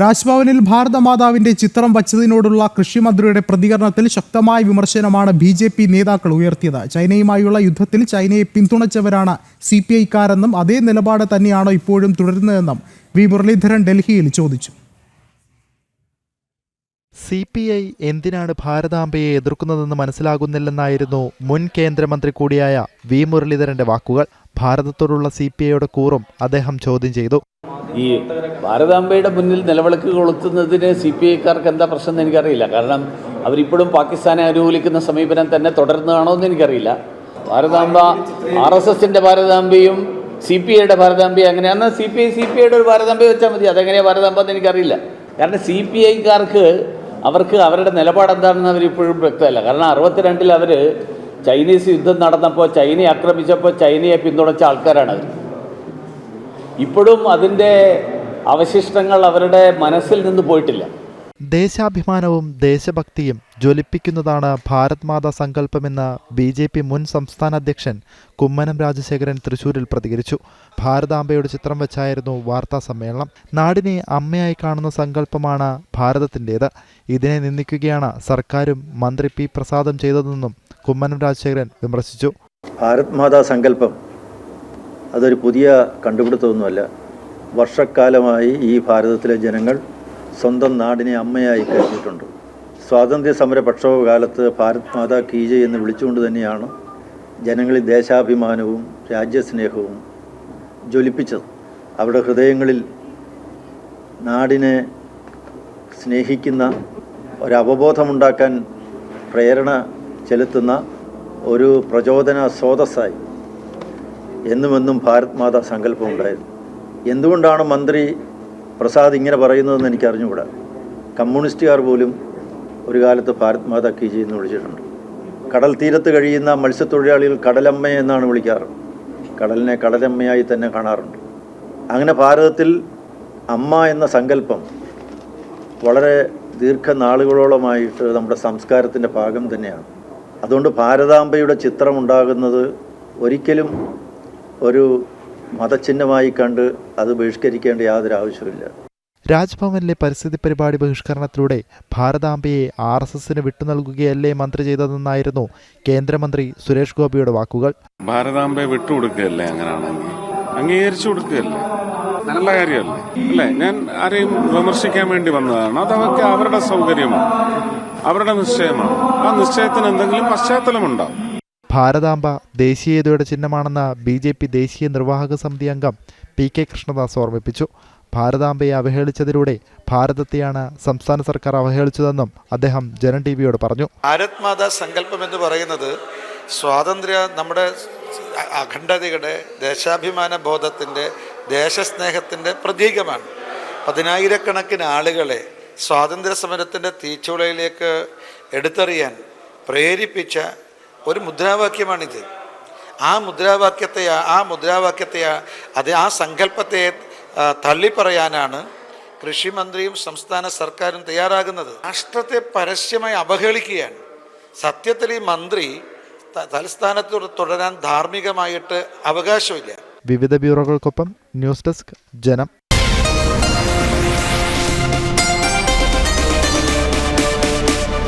രാജ്ഭവനിൽ ഭാരതമാതാവിന്റെ ചിത്രം വച്ചതിനോടുള്ള കൃഷിമന്ത്രിയുടെ പ്രതികരണത്തിൽ ശക്തമായ വിമർശനമാണ് ബി.ജെ.പി. നേതാക്കൾ ഉയർത്തിയത്. ചൈനയുമായുള്ള യുദ്ധത്തിൽ ചൈനയെ പിന്തുണച്ചവരാണ് CPI-ക്കാരെന്നും അതേ നിലപാട് തന്നെയാണോ ഇപ്പോഴും തുടരുന്നതെന്നും വി. മുരളീധരൻ ഡൽഹിയിൽ ചോദിച്ചു. CPI എന്തിനാണ് ഭാരതാംബയെ എതിർക്കുന്നതെന്ന് മനസ്സിലാകുന്നില്ലെന്നായിരുന്നു മുൻ കേന്ദ്രമന്ത്രി കൂടിയായ വി. മുരളീധരന്റെ വാക്കുകൾ. ഭാരതത്തോടുള്ള CPIയുടെ കൂറും അദ്ദേഹം ചോദ്യം ചെയ്തു. ഈ ഭാരതാംബയുടെ മുന്നിൽ നിലവിളക്ക് കൊളുത്തുന്നതിന് CPI-ക്കാർക്ക് എന്താ പ്രശ്നം എന്ന് എനിക്കറിയില്ല. കാരണം അവരിപ്പോഴും പാകിസ്ഥാനെ അനുകൂലിക്കുന്ന സമീപനം തന്നെ തുടരുന്നതാണോ എന്ന് എനിക്കറിയില്ല. ഭാരതാംബ RSSന്റെ ഭാരതാംബയും CPIയുടെ ഭാരതാംബയും അങ്ങനെയാണ്. CPIയുടെ ഒരു ഭാരതാംബ വെച്ചാൽ മതി. അതെങ്ങനെയാണ് ഭാരതാംബ എന്ന് എനിക്കറിയില്ല. കാരണം CPI-ക്കാർക്ക് അവർക്ക് അവരുടെ നിലപാട് എന്താണെന്ന് അവരിപ്പോഴും വ്യക്തമല്ല. കാരണം 62-ൽ അവർ ചൈനീസ് യുദ്ധം നടന്നപ്പോൾ, ചൈനയെ ആക്രമിച്ചപ്പോൾ ചൈനയെ പിന്തുണച്ച ആൾക്കാരാണ് അവർ. ഇപ്പോഴും അതിൻ്റെ അവശിഷ്ടങ്ങൾ അവരുടെ മനസ്സിൽ നിന്ന് പോയിട്ടില്ല. ദേശാഭിമാനവും ദേശഭക്തിയും ജ്വലിപ്പിക്കുന്നതാണ് ഭാരത് മാതാ സങ്കല്പമെന്ന് BJP മുൻ സംസ്ഥാന അധ്യക്ഷൻ കുമ്മനം രാജശേഖരൻ തൃശൂരിൽ പ്രതികരിച്ചു. ഭാരതാംബയുടെ ചിത്രം വെച്ചായിരുന്നു വാർത്താ സമ്മേളനം. നാടിനെ അമ്മയായി കാണുന്ന സങ്കല്പമാണ് ഭാരതത്തിൻ്റേത്. ഇതിനെ നിന്ദിക്കുകയാണ് സർക്കാരും മന്ത്രി P. പ്രസാദും ചെയ്തതെന്നും കുമ്മനം രാജശേഖരൻ വിമർശിച്ചു. ഭാരത് മാതാ സങ്കല്പം അതൊരു പുതിയ കണ്ടുപിടുത്തമൊന്നുമല്ല. വർഷക്കാലമായി ഈ ഭാരതത്തിലെ ജനങ്ങൾ സ്വന്തം നാടിനെ അമ്മയായി കഴിഞ്ഞിട്ടുണ്ട്. സ്വാതന്ത്ര്യ സമര പ്രക്ഷോഭകാലത്ത് ഭാരത് മാതാ കീ ജയ് എന്ന് വിളിച്ചുകൊണ്ട് തന്നെയാണ് ജനങ്ങളിൽ ദേശാഭിമാനവും രാജ്യസ്നേഹവും ജ്വലിപ്പിച്ചത്. അവരുടെ ഹൃദയങ്ങളിൽ നാടിനെ സ്നേഹിക്കുന്ന ഒരവബോധമുണ്ടാക്കാൻ പ്രേരണ ചെലുത്തുന്ന ഒരു പ്രചോദന സ്രോതസ്സായി എന്നുമെന്നും ഭാരത് മാതാ സങ്കല്പം ഉണ്ടായിരുന്നു. എന്തുകൊണ്ടാണ് മന്ത്രി പ്രസാദ് ഇങ്ങനെ പറയുന്നതെന്ന് എനിക്ക് അറിഞ്ഞുകൂടാ. കമ്മ്യൂണിസ്റ്റുകാർ പോലും ഒരു കാലത്ത് ഭാരത് മാതാ കീ ജയ് എന്ന് വിളിച്ചിട്ടുണ്ട്. കടൽ തീരത്ത് കഴിയുന്ന മത്സ്യത്തൊഴിലാളികൾ കടലമ്മ എന്നാണ് വിളിക്കാറ്. കടലിനെ കടലമ്മയായി തന്നെ കാണാറുണ്ട്. അങ്ങനെ ഭാരതത്തിൽ അമ്മ എന്ന സങ്കല്പം വളരെ ദീർഘനാളുകളോളമായിട്ട് നമ്മുടെ സംസ്കാരത്തിൻ്റെ ഭാഗം തന്നെയാണ്. അതുകൊണ്ട് ഭാരതാംബയുടെ ചിത്രം ഉണ്ടാകുന്നത് ഒരിക്കലും ഒരു മതചിഹ്നമായി കണ്ട് അത് ബഹിഷ്കരിക്കേണ്ട യാതൊരു ആവശ്യമില്ല. രാജ്ഭവനിലെ പരിസ്ഥിതി പരിപാടി ബഹിഷ്കരണത്തിലൂടെ ഭാരതാംബയെ RSSന് വിട്ടുനൽകുകയല്ലേ മന്ത്രി ചെയ്തതെന്നായിരുന്നു കേന്ദ്രമന്ത്രി സുരേഷ് ഗോപിയുടെ വാക്കുകൾ. ഭാരതാംബയെ വിട്ടുകൊടുക്കുകയല്ലേ? അങ്ങനെയാണെങ്കിൽ അംഗീകരിച്ചു കൊടുക്കുകയല്ലേ? നല്ല കാര്യമല്ലേ? അല്ലേ? ഞാൻ ആരെയും വിമർശിക്കാൻ വേണ്ടി വന്നതാണ്. അതവർക്ക് അവരുടെ സൗകര്യമാണ്, അവരുടെ നിശ്ചയമാണ്. ആ നിശ്ചയത്തിന് എന്തെങ്കിലും പശ്ചാത്തലമുണ്ടാവും. ഭാരതാംബ ദേശീയതയുടെ ചിഹ്നമാണെന്ന് BJP ദേശീയ നിർവാഹക സമിതി അംഗം PK കൃഷ്ണദാസ് ഓർമ്മിപ്പിച്ചു. ഭാരതാംബയെ അവഹേളിച്ചതിലൂടെ ഭാരതത്തെയാണ് സംസ്ഥാന സർക്കാർ അവഹേളിച്ചതെന്നും അദ്ദേഹം ജനം TVയോട് പറഞ്ഞു. ഭാരത് മാതാ സങ്കല്പം എന്ന് പറയുന്നത് നമ്മുടെ അഖണ്ഡതയുടെ, ദേശാഭിമാന ബോധത്തിൻ്റെ, ദേശസ്നേഹത്തിൻ്റെ പ്രതീകമാണ്. 10,000-കണക്കിന് ആളുകളെ സ്വാതന്ത്ര്യ സമരത്തിൻ്റെ തീച്ചുളയിലേക്ക് എടുത്തെറിയാൻ പ്രേരിപ്പിച്ച ഒരു മുദ്രാവാക്യമാണിത്. ആ സങ്കല്പത്തെ തള്ളിപ്പറയാനാണ് കൃഷിമന്ത്രിയും സംസ്ഥാന സർക്കാരും തയ്യാറാകുന്നത്. രാഷ്ട്രത്തെ പരസ്യമായി അവഹേളിക്കുകയാണ്. സത്യത്തിൽ ഈ മന്ത്രി തലസ്ഥാനത്ത് തുടരാൻ ധാർമ്മികമായിട്ട് അവകാശമില്ല. വിവിധ ബ്യൂറോകൾക്കൊപ്പം ന്യൂസ് ഡെസ്ക് ജനം.